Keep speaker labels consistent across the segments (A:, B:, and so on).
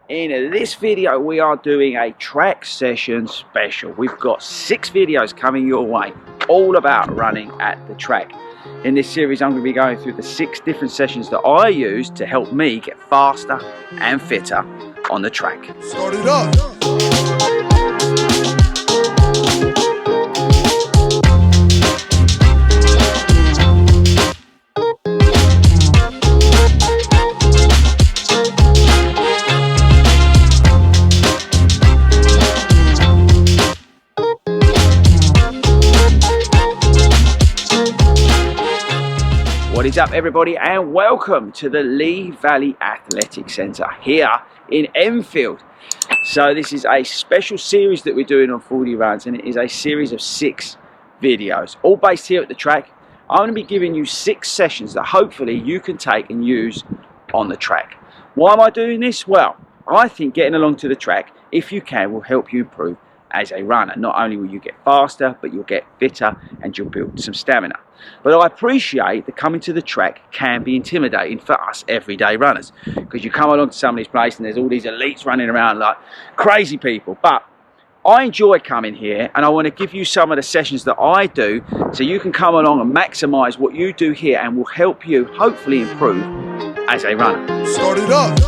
A: In this video we are doing a track session special. We've got 6 videos coming your way, all about running at the track. In this series I'm going to be going through the 6 different sessions that I use to help me get faster and fitter on the track.
B: Start it up.
A: What is up everybody, and welcome to the Lee Valley Athletic Centre here in Enfield. So this is a special series that we're doing on 40 runs, and it is a series of 6 videos, all based here at the track. I'm going to be giving you 6 sessions that hopefully you can take and use on the track. Why am I doing this? Well, I think getting along to the track, if you can, will help you improve as a runner. Not only will you get faster, but you'll get fitter and you'll build some stamina. But I appreciate that coming to the track can be intimidating for us everyday runners, because you come along to some of these places and there's all these elites running around like crazy people. But I enjoy coming here, and I want to give you some of the sessions that I do so you can come along and maximize what you do here, and will help you hopefully improve as a runner.
B: Start it up.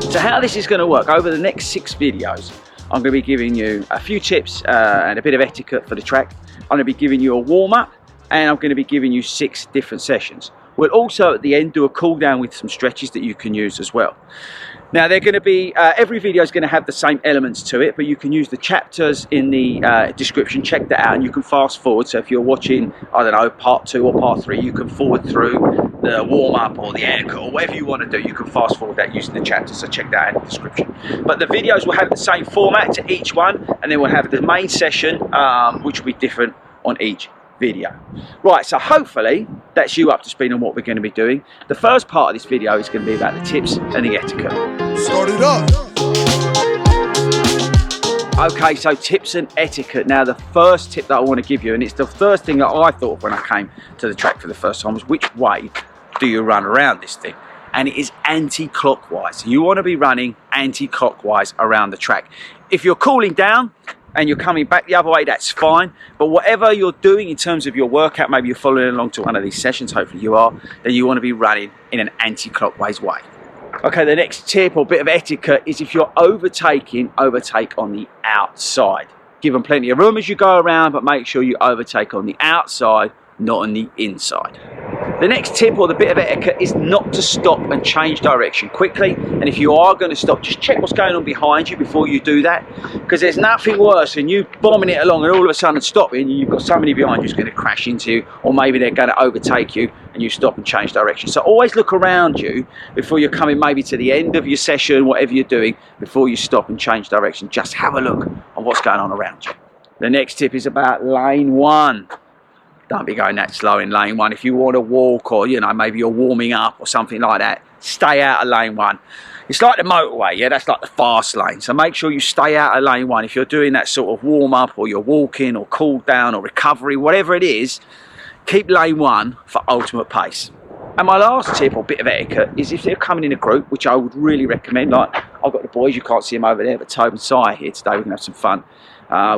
A: So how this is going to work, over the next 6 videos, I'm going to be giving you a few tips and a bit of etiquette for the track. I'm going to be giving you a warm-up, and I'm going to be giving you 6 different sessions. We'll also at the end do a cool down with some stretches that you can use as well. Now they're going to be, every video is going to have the same elements to it, but you can use the chapters in the description. Check that out, and you can fast forward. So if you're watching, I don't know, part 2 or part 3, you can forward through the warm-up or the air or whatever you want to do. You can fast forward that using the chapters, so check that out in the description. But the videos will have the same format to each one, and then we'll have the main session, which will be different on each video. Right, so hopefully that's you up to speed on what we're going to be doing. The first part of this video is going to be about the tips and the etiquette.
B: Start it up.
A: Okay, so tips and etiquette. Now the first tip that I want to give you, and it's the first thing that I thought of when I came to the track for the first time, was which way do you run around this thing? And it is anti-clockwise. So you want to be running anti-clockwise around the track. If you're cooling down and you're coming back the other way, that's fine. But whatever you're doing in terms of your workout, maybe you're following along to one of these sessions, hopefully you are, then you want to be running in an anti-clockwise way. Okay, the next tip or bit of etiquette is, if you're overtaking, overtake on the outside. Give them plenty of room as you go around, but make sure you overtake on the outside, not on the inside. The next tip or the bit of etiquette is not to stop and change direction quickly. And if you are going to stop, just check what's going on behind you before you do that, because there's nothing worse than you bombing it along and all of a sudden stopping, and you've got somebody behind you who's going to crash into you, or maybe they're going to overtake you and you stop and change direction. So always look around you before you're coming maybe to the end of your session, whatever you're doing, before you stop and change direction. Just have a look on what's going on around you. The next tip is about lane 1. Don't be going that slow in lane 1. If you want to walk, or you know, maybe you're warming up or something like that, stay out of lane 1. It's like the motorway, yeah, that's like the fast lane. So make sure you stay out of lane 1. If you're doing that sort of warm up, or you're walking, or cool down, or recovery, whatever it is, keep lane 1 for ultimate pace. And my last tip or bit of etiquette is, if they're coming in a group, which I would really recommend, like I've got the boys, you can't see them over there, but Tobe and Si are here today. We're gonna have some fun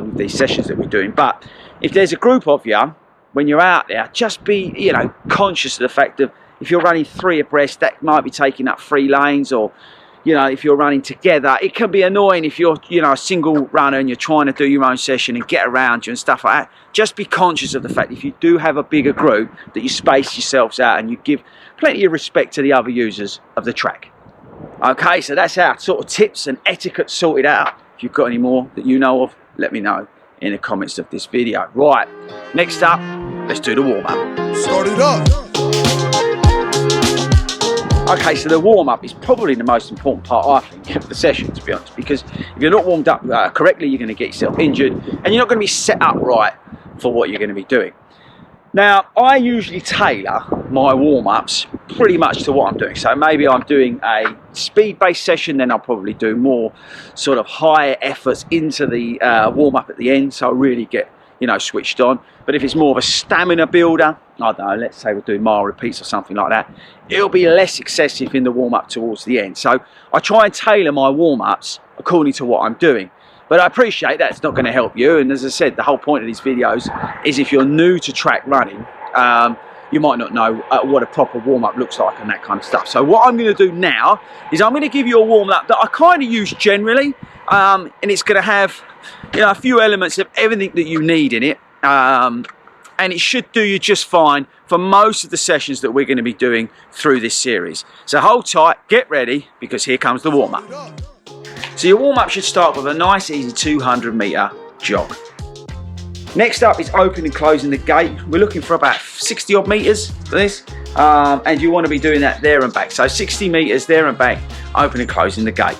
A: with these sessions that we're doing. But if there's a group of you, when you're out there, just be, you know, conscious of the fact that if you're running 3 abreast, that might be taking up 3 lanes, or, you know, if you're running together, it can be annoying if you're, you know, a single runner and you're trying to do your own session and get around you and stuff like that. Just be conscious of the fact that if you do have a bigger group, that you space yourselves out and you give plenty of respect to the other users of the track. Okay, so that's our sort of tips and etiquette sorted out. If you've got any more that you know of, let me know in the comments of this video. Right, next up, let's do the warm-up.
B: Start it up.
A: Okay, so the warm-up is probably the most important part, I think, of the session, to be honest, because if you're not warmed up correctly, you're going to get yourself injured, and you're not going to be set up right for what you're going to be doing. Now, I usually tailor my warm-ups pretty much to what I'm doing. So maybe I'm doing a speed-based session, then I'll probably do more sort of higher efforts into the warm-up at the end, so I really get, you know, switched on. But if it's more of a stamina builder, I don't know, let's say we're doing mile repeats or something like that, it'll be less excessive in the warm-up towards the end. So I try and tailor my warm-ups according to what I'm doing. But I appreciate that's not going to help you. And as I said, the whole point of these videos is if you're new to track running, you might not know what a proper warm-up looks like and that kind of stuff. So what I'm going to do now is I'm going to give you a warm-up that I kind of use generally, and it's going to have, you know, a few elements of everything that you need in it, and it should do you just fine for most of the sessions that we're going to be doing through this series. So hold tight, get ready, because here comes the warm-up. So your warm-up should start with a nice easy 200 metre jog. Next up is opening and closing the gate. We're looking for about 60 odd metres for this, and you want to be doing that there and back. So 60 metres there and back, opening and closing the gate.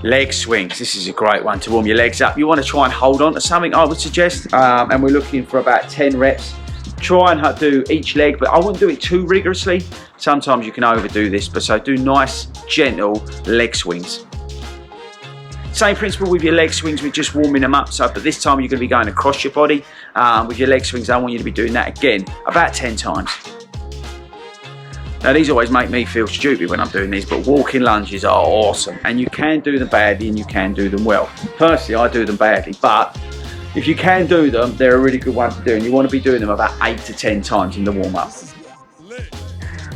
A: Leg swings, this is a great one to warm your legs up. You want to try and hold on to something, I would suggest, and we're looking for about 10 reps. Try and do each leg, but I wouldn't do it too rigorously. Sometimes you can overdo this, but so do nice, gentle leg swings. Same principle with your leg swings, we're just warming them up. So, but this time you're going to be going across your body. With your leg swings, I want you to be doing that again, about 10 times. Now these always make me feel stupid when I'm doing these, but walking lunges are awesome, and you can do them badly and you can do them well. Personally, I do them badly, but if you can do them, they're a really good one to do, and you want to be doing them about 8 to 10 times in the warm-up.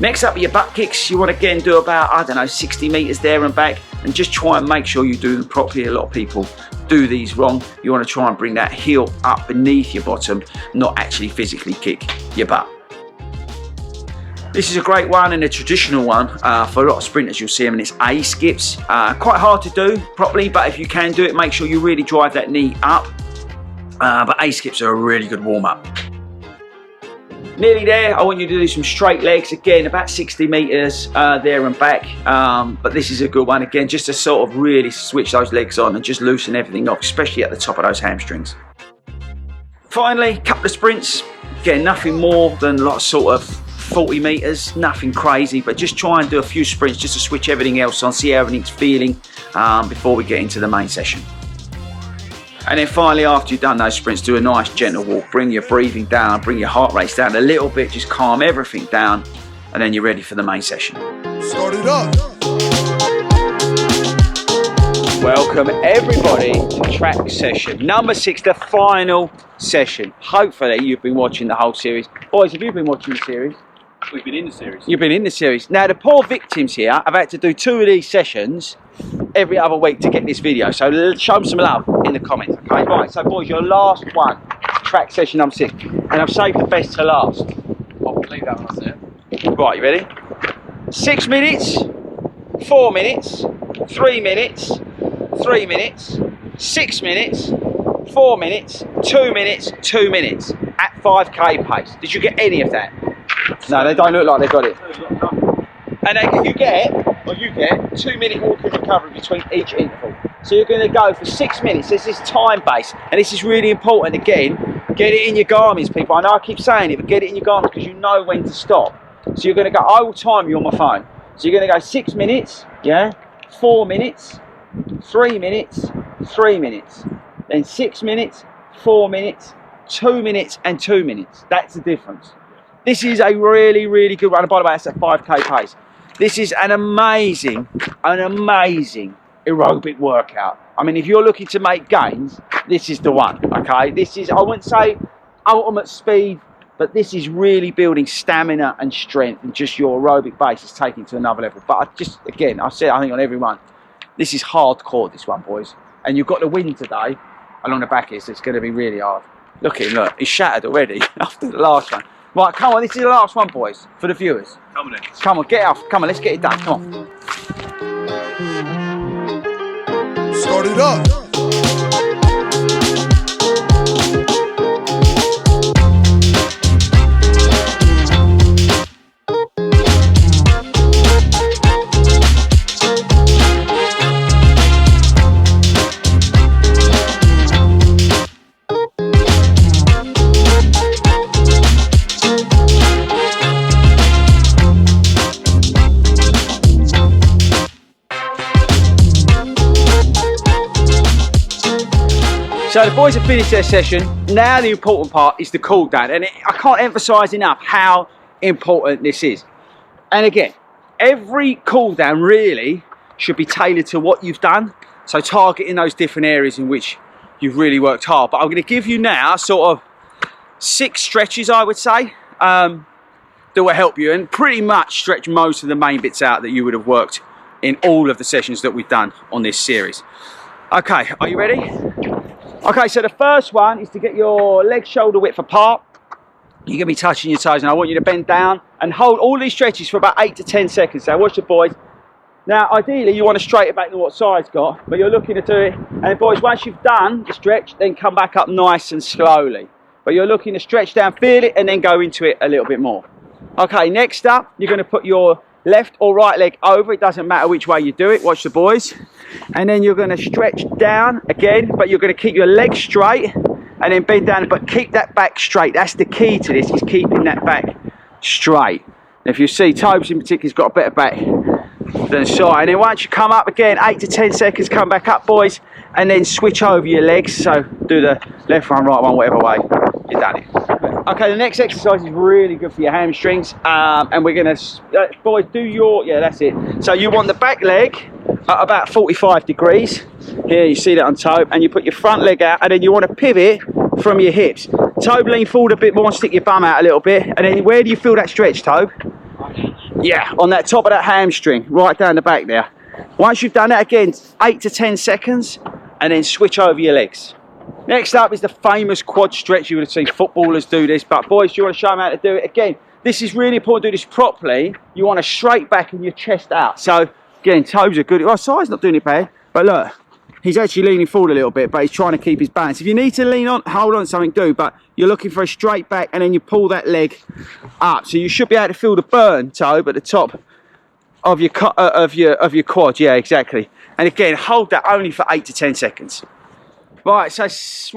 A: Next up are your butt kicks. You want to again do about, I don't know, 60 metres there and back, and just try and make sure you do them properly. A lot of people do these wrong. You want to try and bring that heel up beneath your bottom, not actually physically kick your butt. This is a great one and a traditional one for a lot of sprinters. You'll see them, and it's A skips. Quite hard to do properly, but if you can do it, make sure you really drive that knee up. But A skips are a really good warm-up. Nearly there, I want you to do some straight legs, again about 60 metres there and back, but this is a good one again, just to sort of really switch those legs on and just loosen everything off, especially at the top of those hamstrings. Finally, a couple of sprints, again nothing more than like sort of 40 metres, nothing crazy, but just try and do a few sprints just to switch everything else on, see how everything's feeling before we get into the main session. And then finally, after you've done those sprints, do a nice gentle walk. Bring your breathing down, bring your heart rates down a little bit, just calm everything down, and then you're ready for the main session.
B: Start it up.
A: Welcome everybody to track session number 6, the final session. Hopefully you've been watching the whole series. Boys, have you been watching the series?
C: We've been in the series.
A: You've been in the series. Now the poor victims here have had to do 2 of these sessions every other week to get this video, so show them some love in the comments, okay? Right, so boys, your last one, track session number 6, and I've saved the best to last.
C: I'll leave that one, I said.
A: Right, you ready? 6 minutes, 4 minutes, 3 minutes, 3 minutes, 6 minutes, 4 minutes, 2 minutes, 2 minutes at 5k pace. Did you get any of that? No, they don't look like they got it. And then you get 2 minute walking recovery between each interval. So you're going to go for 6 minutes. This is time based, and this is really important. Again, get it in your Garmin's, people. I know I keep saying it, but get it in your Garmin's because you know when to stop. So you're going to go, I will time you on my phone. So you're going to go 6 minutes, yeah, 4 minutes, 3 minutes, 3 minutes, then 6 minutes, 4 minutes, 2 minutes, and 2 minutes. That's the difference. This is a really, really good run. And by the way, it's at 5k pace. This is an amazing aerobic workout. I mean, if you're looking to make gains, this is the one, okay? This is, I wouldn't say ultimate speed, but this is really building stamina and strength, and just your aerobic base is taking to another level. But again, I've said, I think on every one, this is hardcore, this one, boys. And you've got the wind today along the back here, so it's going to be really hard. Look at him, look, he's shattered already after the last one. Right, come on, this is the last one, boys, for the viewers.
C: Come on then.
A: Come on, get off. Come on, let's get it done. Come on.
B: Start it up.
A: So the boys have finished their session. Now the important part is the cool down, and I can't emphasize enough how important this is. And again, every cool down really should be tailored to what you've done, so targeting those different areas in which you've really worked hard. But I'm going to give you now sort of 6 stretches, I would say, that will help you and pretty much stretch most of the main bits out that you would have worked in all of the sessions that we've done on this series. Okay, are you ready? Okay, so the first one is to get your legs shoulder width apart. You're going to be touching your toes, and I want you to bend down and hold all these stretches for about 8 to 10 seconds. So watch the boys. Now, ideally, you want to straighten back to what side's got, but you're looking to do it. And boys, once you've done the stretch, then come back up nice and slowly. But you're looking to stretch down, feel it, and then go into it a little bit more. Okay, next up, you're going to put your left or right leg over. It doesn't matter which way you do it. Watch the boys. And then you're going to stretch down again, but you're going to keep your legs straight and then bend down, but keep that back straight. That's the key to this, is keeping that back straight. If you see, Tobes in particular has got a better back than side. And then once you come up again, 8 to 10 seconds, come back up, boys, and then switch over your legs. So do the left one, right one, whatever way you've done it. Okay, the next exercise is really good for your hamstrings, and we're gonna, boys, do your, yeah, that's it. So you want the back leg at about 45 degrees. Here, you see that on Tobe, and you put your front leg out, and then you want to pivot from your hips. Tobe, lean forward a bit more and stick your bum out a little bit. And then where do you feel that stretch, Tobe? Yeah, on that top of that hamstring, right down the back there. Once you've done that again, 8 to 10 seconds, and then switch over your legs. Next up is the famous quad stretch. You would have seen footballers do this, but boys, do you want to show them how to do it? Again, this is really important to do this properly. You want to straight back and your chest out. So again, toes are good. Oh, side's not doing it bad, but look, he's actually leaning forward a little bit, but he's trying to keep his balance. If you need to lean on, hold on to something, do, but you're looking for a straight back, and then you pull that leg up. So you should be able to feel the burn, Tobe, at the top of your quad. Yeah, exactly. And again, hold that only for 8 to 10 seconds. Right, so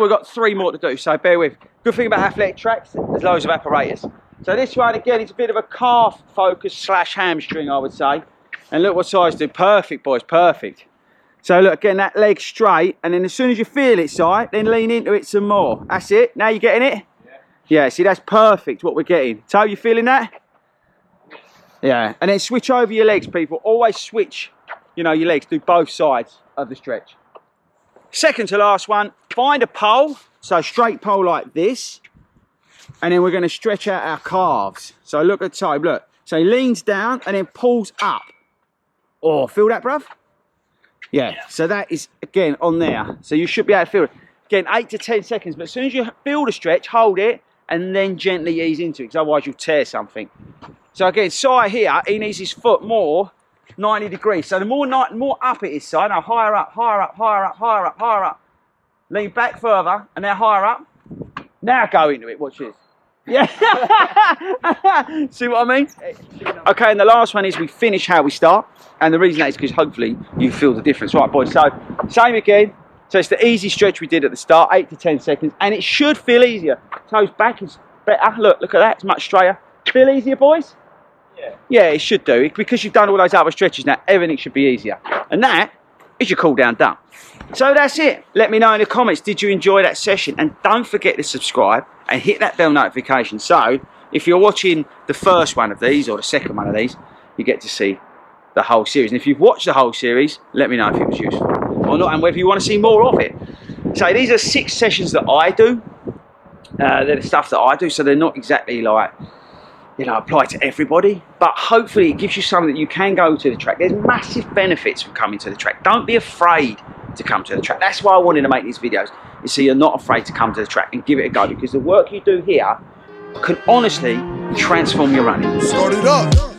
A: we've got 3 more to do, so bear with. Good thing about athletic tracks, there's loads of apparatus. So this one, again, it's a bit of a calf focus / hamstring, I would say. And look what size do. Perfect, boys, perfect. So look, again, that leg straight, and then as soon as you feel it, Si, then lean into it some more. That's it. Now you're getting it? Yeah. Yeah, see, that's perfect what we're getting. So you feeling that? Yeah. And then switch over your legs, people. Always switch, you know, your legs. Do both sides of the stretch. Second to last one, find a pole. So straight pole like this. And then we're going to stretch out our calves. So look at Tobe, look. So he leans down and then pulls up. Oh, feel that, bruv? Yeah, so that is, again, on there. So you should be able to feel it. Again, 8 to 10 seconds, but as soon as you feel the stretch, hold it, and then gently ease into it, because otherwise you'll tear something. So again, Si here, he needs his foot more 90 degrees. So the more up it is, Si, now higher up, higher up, higher up, higher up, higher up. Lean back further, and now higher up. Now go into it, watch this. Yeah. See what I mean? Okay, and the last one is we finish how we start. And the reason that is because hopefully you feel the difference. Right, boys, so same again. So it's the easy stretch we did at the start, 8 to 10 seconds. And it should feel easier. Toes back is better. Look at that, it's much straighter. Feel easier, boys? Yeah. Yeah, it should do. Because you've done all those other stretches now, everything should be easier. And that is your cool down done. So that's it. Let me know in the comments, did you enjoy that session? And don't forget to subscribe and hit that bell notification. So if you're watching the first one of these or the second one of these, you get to see the whole series. And if you've watched the whole series, let me know if it was useful or not, and whether you want to see more of it. So these are 6 sessions that I do. They're the stuff that I do, so they're not exactly like, you know, apply to everybody, but hopefully it gives you something that you can go to the track. There's massive benefits from coming to the track. Don't be afraid to come to the track. That's why I wanted to make these videos, is so you're not afraid to come to the track and give it a go, because the work you do here can honestly transform your running.
B: Start it up.